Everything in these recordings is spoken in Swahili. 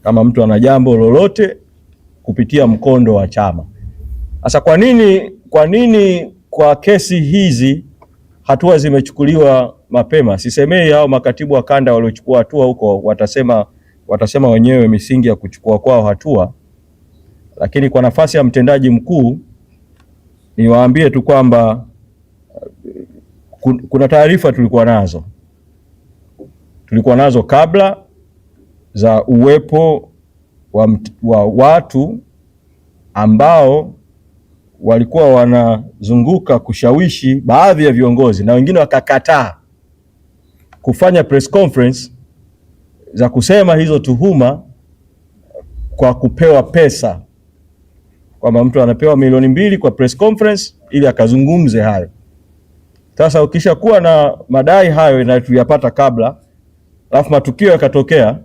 kama mtu ana jambo lolote kupitia mkondo wa chama. Sasa kwa nini kwa kesi hizi hatua zimechukuliwa mapema? Sisemei hao makatibu wa kanda waliochukua hatua huko watasema wenyewe misingi ya kuchukua kwao hatua, lakini kwa nafasi ya mtendaji mkuu niwaambie tu kwamba kuna taarifa tulikuwa nazo kabla za uwepo wa watu ambao walikuwa wanazunguka kushawishi baadhi ya viongozi na wengine wakakataa kufanya press conference za kusema hizo tuhuma kwa kupewa pesa, kwamba mtu anapewa milioni 2 kwa press conference ili akazungumze hayo. Sasa ukisha kuwa na madai hayo na tuliyapata kabla, alafu matukio yakatokea,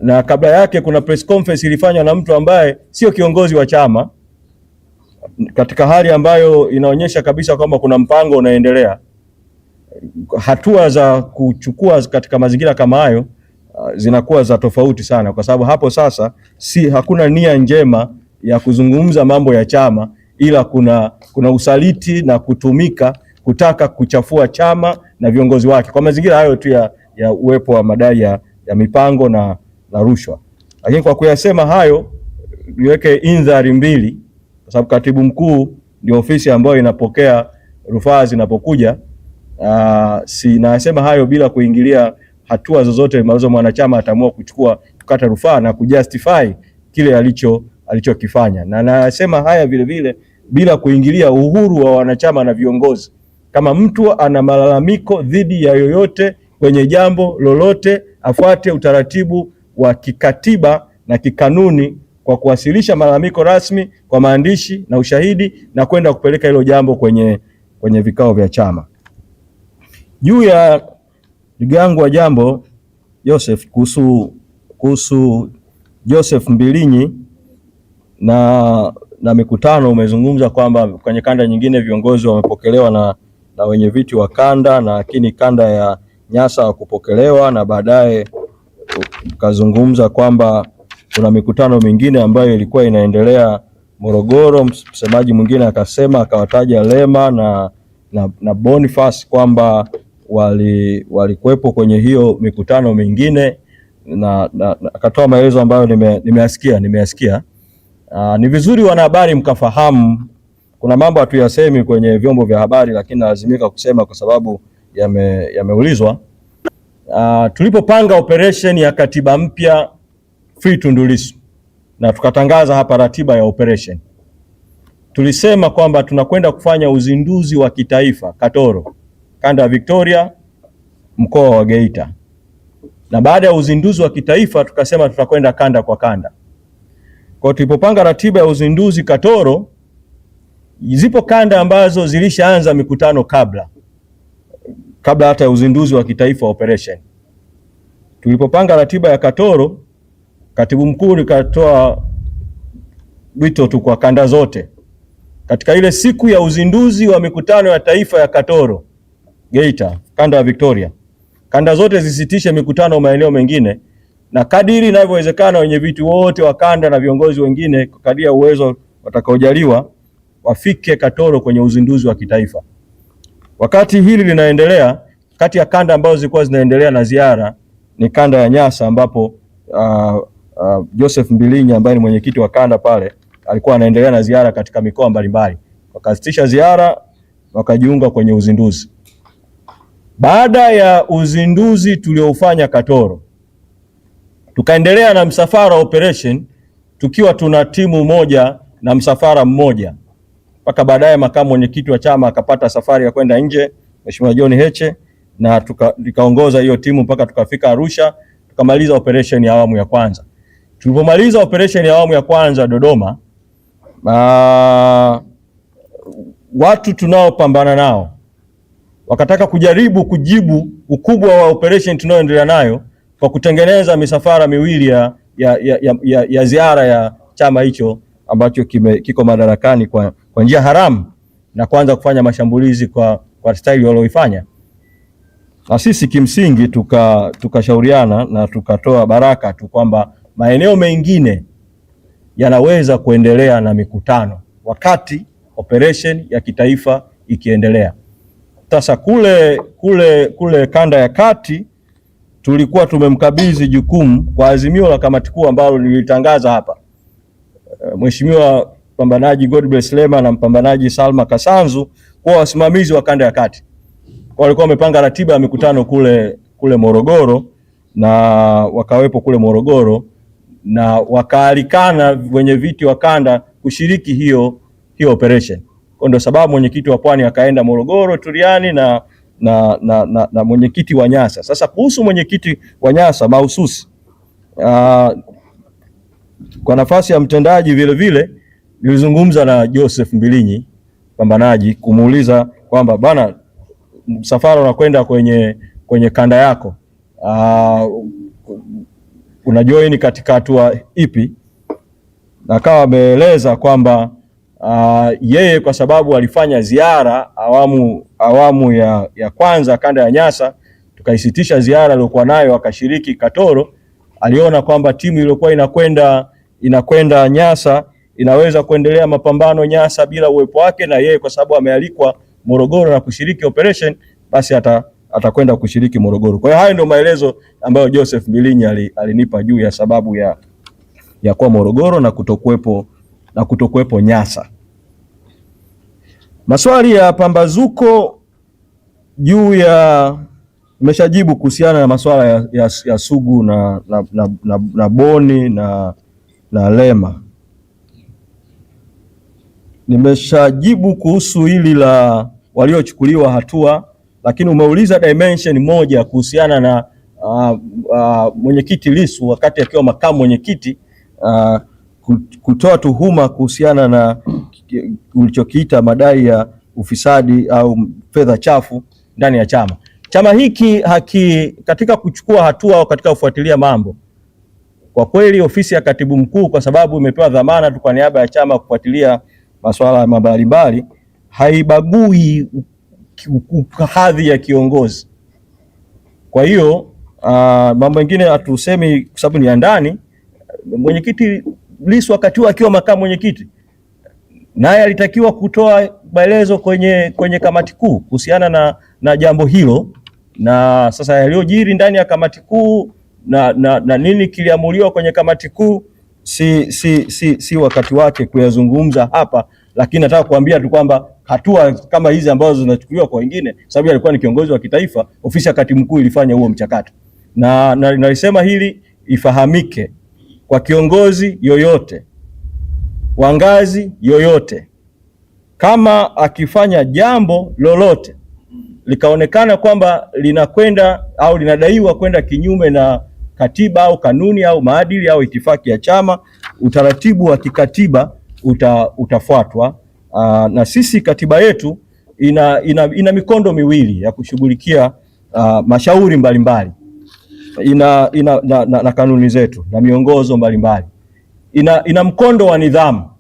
na kabla yake kuna press conference ilifanywa na mtu ambaye sio kiongozi wa chama, katika hali ambayo inaonyesha kabisa kwamba kuna mpango unaendelea, hatua za kuchukua katika mazingira kama hayo zinakuwa za tofauti sana, kwa sababu hapo sasa hakuna nia njema ya kuzungumza mambo ya chama, ila kuna usaliti na kutumika kutaka kuchafua chama na viongozi wake kwa mazingira hayo tu ya uwepo wa madai ya mipango na rushwa. Lakini kwa kuyasema hayo niweke indhari mbili, kwa sababu katibu mkuu ni ofisi ambayo inapokea rufaa zinapokuja. Nasema hayo bila kuingilia hatua zozote ambazo mwanachama ataamua kuchukua kukata rufaa na kujustify kile alichokifanya, na nasema haya vile vile bila kuingilia uhuru wa wanachama na viongozi. Kama mtu ana malalamiko dhidi ya yoyote kwenye jambo lolote, afuate utaratibu wa kikatiba na kikanuni kwa kuwasilisha malalamiko rasmi kwa maandishi na ushahidi na kwenda kupeleka hilo jambo kwenye vikao vya chama. Juu ya ndugu yangu wa jambo Joseph, kuhusu Joseph Mbilinyi na mikutano, umezungumza kwamba kwenye kanda nyingine viongozi wamepokelewa na wenye viti wa kanda, na lakini kanda ya Nyasa kupokelewa, na baadaye ukazungumza kwamba kuna mikutano mingine ambayo ilikuwa inaendelea Morogoro. Msemaji mwingine akawataja Lema na Boniface kwamba walikuwepo kwenye hiyo mikutano mingine, na akatoa maelezo ambayo nimeyasikia. Ni vizuri wanahabari mkafahamu, kuna mambo hatuyasemi kwenye vyombo vya habari, lakini lazimika kusema kwa sababu yameulizwa. Tulipopanga operation ya katiba mpya Free Tundu Lissu na tukatangaza hapa ratiba ya operation, tulisema kwamba tunakwenda kufanya uzinduzi wa kitaifa Katoro, kanda ya Victoria, mkoa wa Geita, na baada ya uzinduzi wa kitaifa tukasema tutakwenda kanda kwa kanda. Kwa tulipopanga ratiba ya uzinduzi Katoro, zipo kanda ambazo zilishaanza mikutano kabla hata ya uzinduzi wa kitaifa operation. Tulipopanga ratiba ya Katoro, katibu mkuu nikatoa wito tu kwa kanda zote katika ile siku ya uzinduzi wa mikutano ya taifa ya Katoro Geita, kanda ya Victoria, kanda zote zisitishe mikutano maeneo mengine, na kadiri inavyowezekana wenye viti wote wa kanda na viongozi wengine kadiri ya uwezo watakaojaliwa wafike Katoro kwenye uzinduzi wa kitaifa. Wakati hili linaendelea, kati ya kanda ambazo zilikuwa zinaendelea na ziara ni kanda ya Nyasa, ambapo Joseph Mbilinyi ambaye ni mwenyekiti wa kanda pale alikuwa anaendelea na ziara katika mikoa mbalimbali. Wakasitisha ziara, wakajiunga kwenye uzinduzi. Baada ya uzinduzi tuliofanya Katoro, tukaendelea na msafara operation tukiwa tuna timu moja na msafara mmoja, mpaka baadaye makamu mwenyekiti wa chama akapata safari ya kwenda nje, Mheshimiwa John Heche, na tukaongoza hiyo timu mpaka tukafika Arusha, tukamaliza operation ya awamu ya kwanza. Tulipomaliza operation ya awamu ya kwanza Dodoma, watu tunaopambana nao wakataka kujaribu kujibu ukubwa wa operation tunayoendelea nayo kwa kutengeneza misafara miwili ya ziara ya chama hicho ambacho kiko madarakani kwa njia haramu, na kuanza kufanya mashambulizi kwa staili walioifanya. Na sisi kimsingi tukashauriana na tukatoa baraka tu kwamba maeneo mengine yanaweza kuendelea na mikutano wakati operation ya kitaifa ikiendelea. Sasa kule kanda ya kati tulikuwa tumemkabidhi jukumu kwa azimio la kamati kuu ambalo nilitangaza hapa. Mheshimiwa mpambanaji Godbless Lema na mpambanaji Salma Kasanzu kwa wasimamizi wa kanda ya kati. Walikuwa wamepanga ratiba ya mikutano kule Morogoro na wakawepo kule Morogoro na wakaalikana wenye viti wa kanda kushiriki hiyo operation. Kwa ndio sababu mwenyekiti wa Pwani akaenda Morogoro Turiani na mwenyekiti wa Nyasa. Sasa kuhusu mwenyekiti wa Nyasa mahususi, kwa nafasi ya mtendaji vile nilizungumza na Joseph Mbilinyi mpambanaji kumuuliza kwamba bana, msafara unakwenda kwenye kanda yako, una join katika hatua ipi? Na akawa ameeleza kwamba yeye kwa sababu alifanya ziara awamu ya kwanza kanda ya Nyasa, tukaisitisha ziara aliyokuwa nayo akashiriki Katoro. Aliona kwamba timu iliyokuwa inakwenda Nyasa inaweza kuendelea mapambano Nyasa bila uwepo wake, na yeye kwa sababu amealikwa Morogoro na kushiriki operation, basi atakwenda kushiriki Morogoro. Kwa hiyo hayo ndio maelezo ambayo Joseph Mbilinyi alinipa juu ya sababu ya kuwa Morogoro na kutokuwepo Nyasa. Maswali ya pambazuko juu ya nimeshajibu kuhusiana na masuala ya Sugu na Boni na Lema. Nimeshajibu kuhusu hili la waliochukuliwa hatua, lakini umeuliza dimension moja kuhusiana na mwenyekiti Lissu wakati akiwa makamu mwenyekiti, kutoa tuhuma kuhusiana na ulichokiita madai ya ufisadi au fedha chafu ndani ya chama. Chama hiki katika kuchukua hatua au katika kufuatilia mambo, kwa kweli ofisi ya katibu mkuu, kwa sababu imepewa dhamana tu kwa niaba ya chama kufuatilia masuala mbalimbali, haibagui hadhi ya kiongozi. Kwa hiyo mambo mengine hatusemi kwa sababu ni ya ndani. Mwenyekiti Lissu wakati akiwa makamu mwenyekiti, naye alitakiwa kutoa maelezo kwenye kamati kuu kuhusiana na jambo hilo, na sasa yaliyojiri ndani ya kamati kuu na nini kiliamuliwa kwenye kamati kuu si wakati wake kuyazungumza hapa, lakini nataka kuambia tu kwamba hatua kama hizi ambazo zinachukuliwa kwa wengine, sababu alikuwa ni kiongozi wa kitaifa, ofisi ya katibu mkuu ilifanya huo mchakato, na nalisema hili ifahamike kwa kiongozi yoyote wa ngazi yoyote, kama akifanya jambo lolote likaonekana kwamba linakwenda au linadaiwa kwenda kinyume na katiba au kanuni au maadili au itifaki ya chama, utaratibu wa kikatiba utafuatwa. Na sisi katiba yetu ina mikondo miwili ya kushughulikia mashauri mbalimbali, na kanuni zetu na miongozo mbalimbali. Ina mkondo wa nidhamu.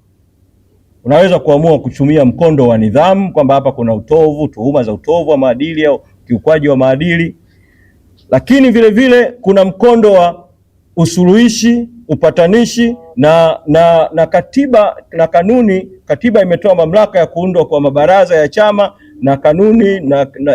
Unaweza kuamua kutumia mkondo wa nidhamu kwamba hapa kuna tuhuma za utovu wa maadili au kiukwaji wa maadili, lakini vile kuna mkondo wa usuluhishi, upatanishi na katiba na kanuni. Katiba imetoa mamlaka ya kuundwa kwa mabaraza ya chama, na kanuni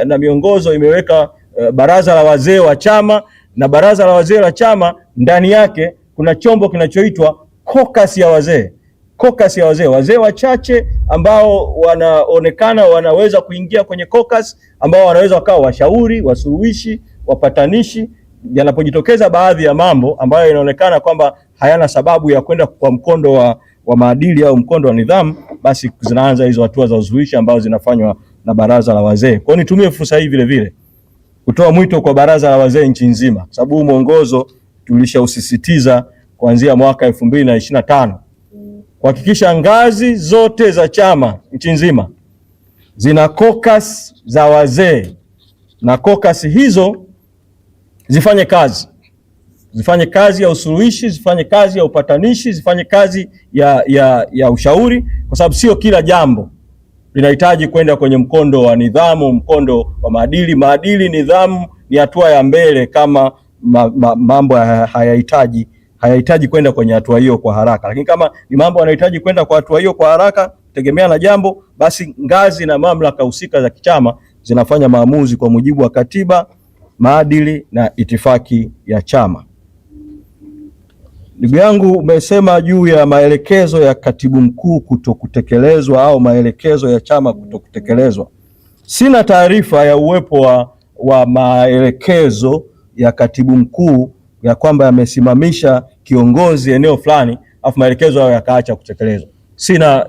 na miongozo imeweka baraza la wazee wa chama, na baraza la wazee la chama ndani yake kuna chombo kinachoitwa caucus ya wazee. Caucus ya wazee wachache ambao wanaonekana wanaweza kuingia kwenye caucus, ambao wanaweza wakawa washauri, wasuluhishi, wapatanishi yanapojitokeza baadhi ya mambo ambayo inaonekana kwamba hayana sababu ya kwenda kwa mkondo wa maadili au mkondo wa nidhamu, basi zinaanza hizo hatua za usuluhishi ambazo zinafanywa na baraza la wazee. Kwa hiyo nitumie fursa hii vile kutoa mwito kwa baraza la wazee nchi nzima, sababu mwongozo tulishausisitiza kuanzia mwaka 2025 kuhakikisha ngazi zote za chama nchi nzima zina caucus za wazee, na caucus hizo zifanye kazi ya usuluhishi, zifanye kazi ya upatanishi, zifanye kazi ya ushauri, kwa sababu sio kila jambo linahitaji kwenda kwenye mkondo wa nidhamu, mkondo wa maadili. Maadili, nidhamu ni hatua ya mbele kama mambo hayahitaji hayahitaji kwenda kwenye hatua hiyo kwa haraka. Lakini kama ni mambo yanahitaji kwenda kwa hatua hiyo kwa haraka, tegemea na jambo, basi ngazi na mamlaka husika za kichama zinafanya maamuzi kwa mujibu wa katiba, maadili na itifaki ya chama. Ndugu yangu, umesema juu ya maelekezo ya katibu mkuu kutokutekelezwa au maelekezo ya chama kutokutekelezwa. Sina taarifa ya uwepo wa maelekezo ya katibu mkuu ya kwamba yamesimamisha kiongozi eneo fulani afu maelekezo hayo yakaacha kutekelezwa.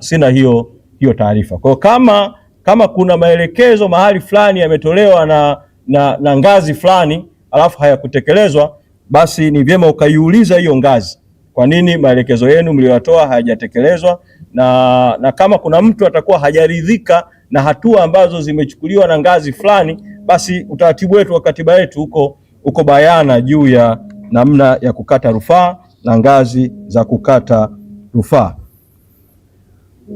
Sina hiyo taarifa. Kwa kama kuna maelekezo mahali fulani yametolewa na ngazi fulani alafu hayakutekelezwa, basi ni vyema ukaiuliza hiyo ngazi, kwa nini maelekezo yenu mliotoa hayajatekelezwa, na kama kuna mtu atakuwa hajaridhika na hatua ambazo zimechukuliwa na ngazi fulani, basi utaratibu wetu wa katiba yetu uko bayana juu ya namna ya kukata rufaa na ngazi za kukata rufaa.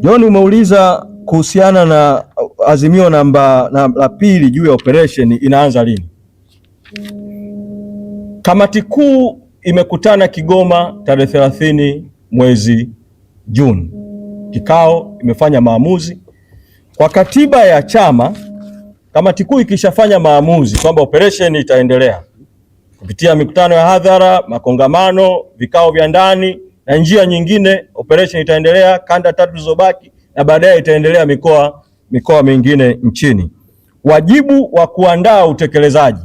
John, umeuliza kuhusiana na azimio la pili juu ya operation inaanza lini. Kamati kuu imekutana Kigoma tarehe 30 mwezi Juni. Kikao imefanya maamuzi. Kwa katiba ya chama, kamati kuu ikishafanya maamuzi kwamba operation itaendelea kupitia mikutano ya hadhara, makongamano, vikao vya ndani na njia nyingine, operation itaendelea kanda 3 zilizobaki na baadaye itaendelea mikoa mingine nchini. Wajibu wa kuandaa utekelezaji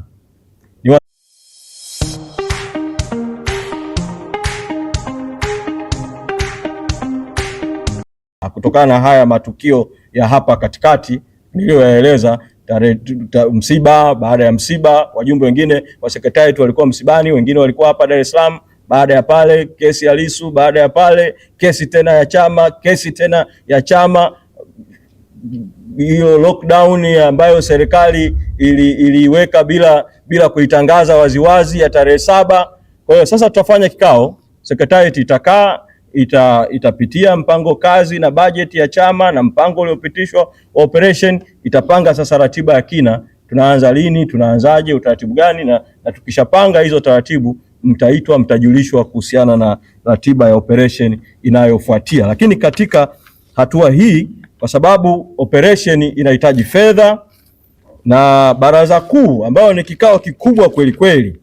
kutokana na haya matukio ya hapa katikati niliyoyaeleza, msiba, baada ya msiba wajumbe wengine wa sekretarieti walikuwa msibani, wengine walikuwa hapa Dar es Salaam, baada ya pale kesi ya Lissu, baada ya pale kesi tena ya chama, kesi tena ya chama, hiyo lockdown ambayo serikali iliweka bila kuitangaza waziwazi ya tarehe 7. Kwa hiyo sasa tutafanya kikao, sekretarieti itakaa, itapitia mpango kazi na bajeti ya chama na mpango uliopitishwa wa operation, itapanga sasa ratiba ya kina, tunaanza lini, tunaanzaje, utaratibu gani, na tukishapanga hizo taratibu mtaitwa, mtajulishwa kuhusiana na ratiba ya operation inayofuatia. Lakini katika hatua hii, kwa sababu operation inahitaji fedha na baraza kuu ambayo ni kikao kikubwa kweli kweli,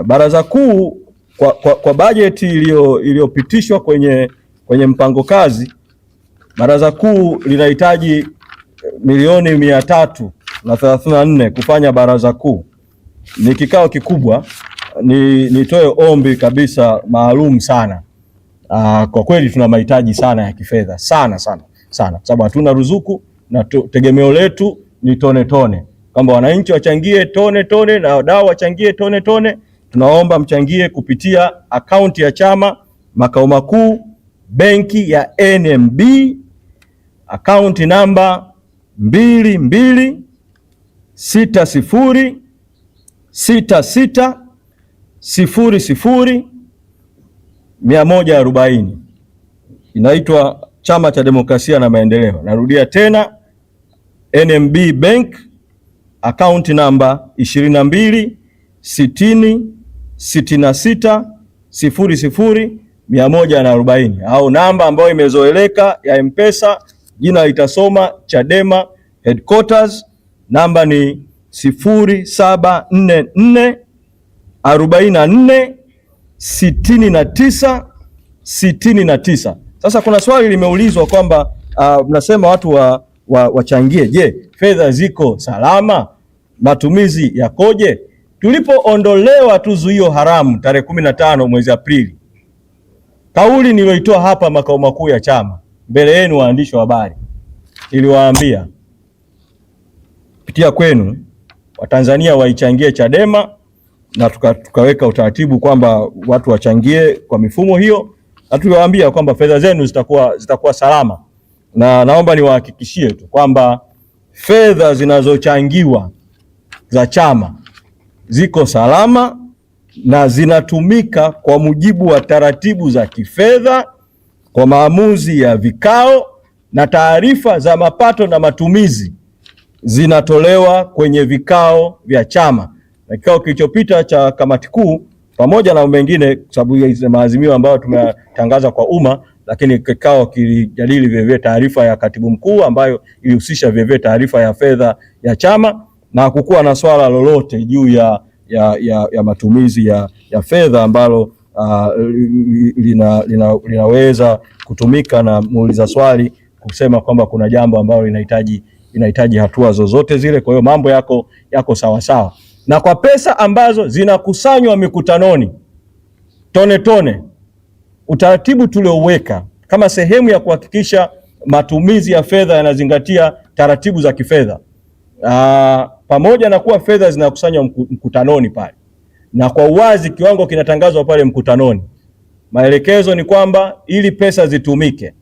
baraza kuu kwa bajeti iliyopitishwa kwenye mpango kazi, baraza kuu linahitaji milioni 334 kufanya baraza kuu. Ni kikao kikubwa. Nitoe ombi kabisa maalum sana. Kwa kweli tuna mahitaji sana ya kifedha sana, sababu hatuna ruzuku na tegemeo letu ni tone, kwamba wananchi wachangie tone na wadau wachangie tone. Tunaomba mchangie kupitia akaunti ya chama, makao makuu, benki ya NMB, akaunti namba 226066000140. Inaitwa Chama cha Demokrasia na Maendeleo. Narudia tena, NMB Bank, akaunti namba 226066000140, au namba ambayo imezoeleka ya M-Pesa, jina litasoma Chadema Headquarters, namba ni 0744446969. Sasa kuna swali limeulizwa kwamba mnasema watu wachangie. Je, fedha ziko salama? Matumizi yakoje? Tulipoondolewa tu zuio haramu tarehe 15 mwezi Aprili, kauli niliyoitoa hapa makao makuu ya chama mbele yenu waandishi wa habari, niliwaambia kupitia kwenu Watanzania waichangie Chadema, na tukaweka utaratibu kwamba watu wachangie kwa mifumo hiyo, na tuliwaambia kwamba fedha zenu zitakuwa salama, na naomba niwahakikishie tu kwamba fedha zinazochangiwa za chama ziko salama na zinatumika kwa mujibu wa taratibu za kifedha, kwa maamuzi ya vikao, na taarifa za mapato na matumizi zinatolewa kwenye vikao vya chama. Na kikao kilichopita cha kamati kuu pamoja na mengine, sababu ya maazimio ambayo tumetangaza kwa umma, lakini kikao kilijadili vile taarifa ya katibu mkuu ambayo ilihusisha vile taarifa ya fedha ya chama, na hakukuwa na swala lolote juu ya matumizi ya fedha ambalo linaweza kutumika na muuliza swali kusema kwamba kuna jambo ambalo linahitaji hatua zozote zile. Kwa hiyo mambo yako sawa sawa, na kwa pesa ambazo zinakusanywa mikutanoni tone, utaratibu tulioweka kama sehemu ya kuhakikisha matumizi ya fedha yanazingatia taratibu za kifedha, pamoja na kuwa fedha zinakusanywa mkutanoni pale na kwa uwazi kiwango kinatangazwa pale mkutanoni, maelekezo ni kwamba ili pesa zitumike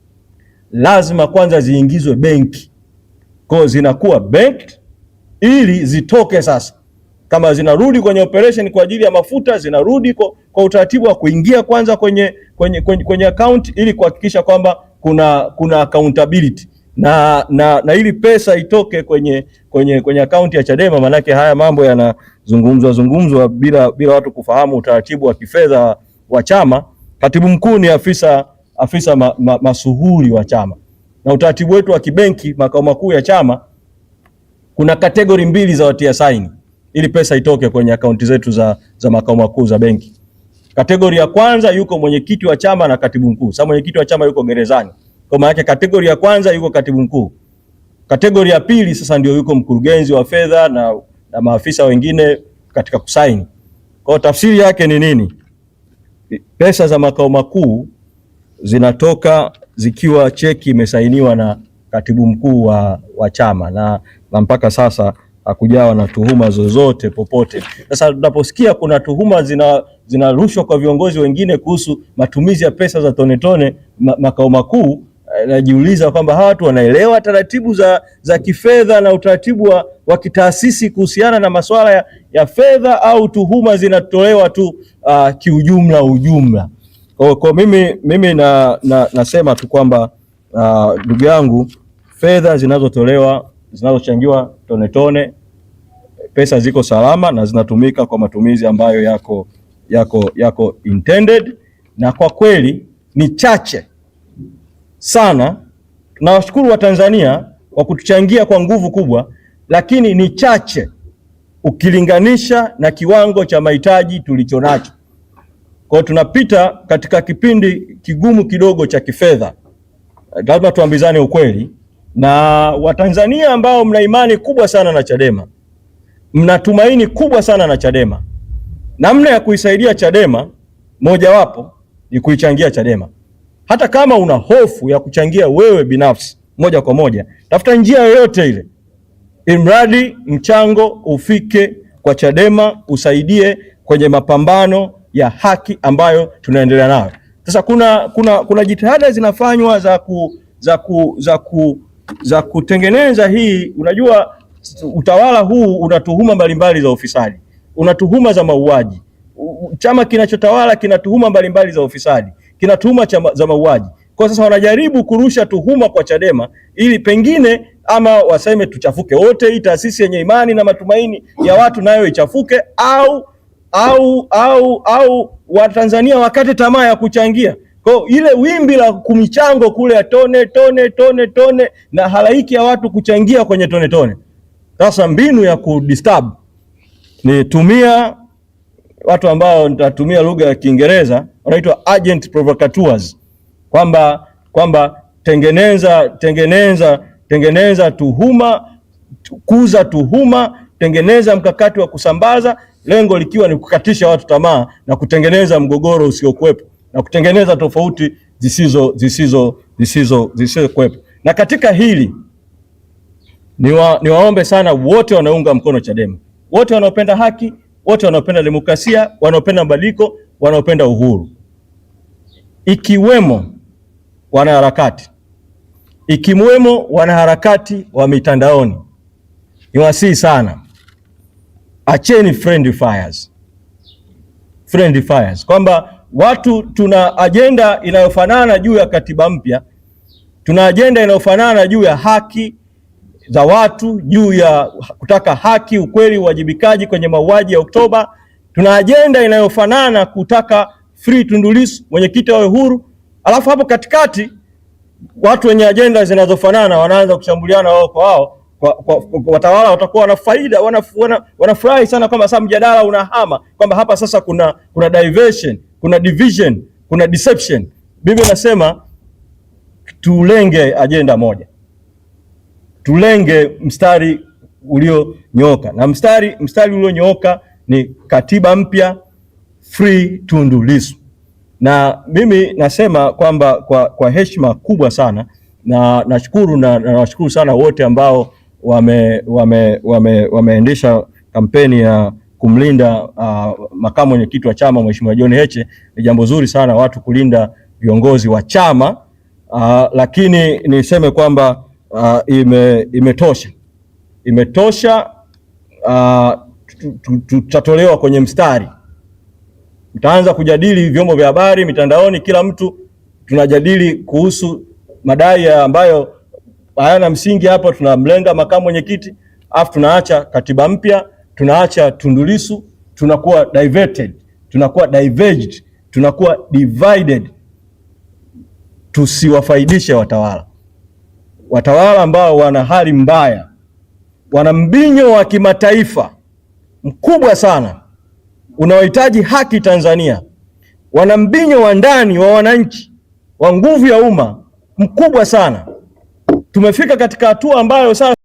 lazima kwanza ziingizwe benki. Kwa zinakuwa bank ili zitoke sasa, kama zinarudi kwenye operation kwa ajili ya mafuta, zinarudi kwa utaratibu wa kuingia kwanza kwenye account ili kuhakikisha kwamba kuna accountability na ili pesa itoke kwenye account ya Chadema. Manake haya mambo yanazungumzwa bila watu kufahamu utaratibu wa kifedha wa chama. Katibu mkuu ni afisa masuhuli wa chama, na utaratibu wetu wa kibenki makao makuu ya chama kuna kategori mbili za watia saini ili pesa itoke kwenye akaunti zetu za makao makuu za benki. Kategori ya kwanza yuko mwenyekiti wa chama na katibu mkuu. Sasa mwenyekiti wa chama yuko gerezani, kwa maana kategori ya kwanza yuko katibu mkuu. Kategori ya pili sasa ndio yuko mkurugenzi wa fedha na maafisa wengine katika kusaini. Kwa tafsiri yake ni nini? Pesa za makao makuu zinatoka zikiwa cheki imesainiwa na katibu mkuu wa chama na mpaka sasa hakujawa na tuhuma zozote popote. Sasa tunaposikia kuna tuhuma zinarushwa kwa viongozi wengine kuhusu matumizi ya pesa za tone makao makuu, najiuliza kwamba hawa watu wanaelewa taratibu za kifedha na utaratibu wa kitaasisi kuhusiana na masuala ya fedha, au tuhuma zinatolewa tu kiujumla. Kwa mimi nasema tu kwamba ndugu yangu, fedha zinazochangiwa tone, pesa ziko salama na zinatumika kwa matumizi ambayo yako intended, na kwa kweli ni chache sana. Tunawashukuru Watanzania kwa kutuchangia kwa nguvu kubwa, lakini ni chache ukilinganisha na kiwango cha mahitaji tulichonacho. Kwa tunapita katika kipindi kigumu kidogo cha kifedha, lazima tuambizane ukweli. Na Watanzania ambao mna imani kubwa sana na Chadema, mna tumaini kubwa sana na Chadema, namna ya kuisaidia Chadema mojawapo ni kuichangia Chadema. Hata kama una hofu ya kuchangia wewe binafsi moja kwa moja, tafuta njia yoyote ile, imradi mchango ufike kwa Chadema, usaidie kwenye mapambano ya haki ambayo tunaendelea nayo. Sasa kuna jitihada zinafanywa za kutengeneza hii. Unajua utawala huu una tuhuma mbalimbali za ufisadi, una tuhuma za mauaji. Chama kinachotawala kina tuhuma mbalimbali za ufisadi, kina tuhuma za mauaji. Kwa sasa wanajaribu kurusha tuhuma kwa Chadema ili pengine ama waseme tuchafuke wote, hii taasisi yenye imani na matumaini ya watu nayo ichafuke, au Watanzania wakate tamaa ya kuchangia. Kwa ile wimbi la kumichango kule ya tone na halaiki ya watu kuchangia kwenye tone. Sasa mbinu ya kudisturb ni tumia watu ambao nitatumia lugha ya Kiingereza wanaitwa agent provocateurs, kwamba tengeneza tuhuma, kuza tuhuma, tengeneza mkakati wa kusambaza, lengo likiwa ni kukatisha watu tamaa na kutengeneza mgogoro usiokuwepo na kutengeneza tofauti zisizokuwepo. Na katika hili niwaombe sana wote wanaunga mkono Chadema, wote wanaopenda haki, wote wanaopenda demokrasia, wanaopenda mabadiliko, wanaopenda uhuru, ikiwemo wanaharakati wa mitandaoni, niwasihi sana, acheni friendly fires, kwamba watu tuna ajenda inayofanana juu ya katiba mpya, tuna ajenda inayofanana juu ya haki za watu, juu ya kutaka haki, ukweli, uwajibikaji kwenye mauaji ya Oktoba, tuna ajenda inayofanana kutaka free Tundu Lissu, mwenyekiti awe huru, alafu hapo katikati watu wenye ajenda zinazofanana wanaanza kushambuliana wao kwa wao. Watawala watakuwa wana faida, wanafurahi sana kwamba sasa mjadala unahama, kwamba hapa sasa kuna diversion, kuna division, kuna deception. Mimi nasema tulenge ajenda moja, tulenge mstari ulionyooka, na mstari ulionyooka ni katiba mpya, free Tundu Lissu. Na mimi nasema kwamba kwa heshima kubwa sana, na nashukuru na nawashukuru sana wote ambao wameendesha kampeni ya kumlinda makamu mwenyekiti wa chama Mheshimiwa John Heche. Ni jambo zuri sana watu kulinda viongozi wa chama, lakini niseme kwamba imetosha. Tutatolewa kwenye mstari, mtaanza kujadili vyombo vya habari, mitandaoni, kila mtu tunajadili kuhusu madai ambayo hayana msingi. Hapo tunamlenga makamu mwenyekiti, afu tunaacha katiba mpya, tunaacha Tundu Lissu, tunakuwa diverted, tunakuwa diverged, tunakuwa divided. Tusiwafaidishe watawala ambao wana hali mbaya, wana mbinyo wa kimataifa mkubwa sana unaohitaji haki Tanzania, wana mbinyo wa ndani wa wananchi wa nguvu ya umma mkubwa sana. Tumefika katika hatua ambayo sasa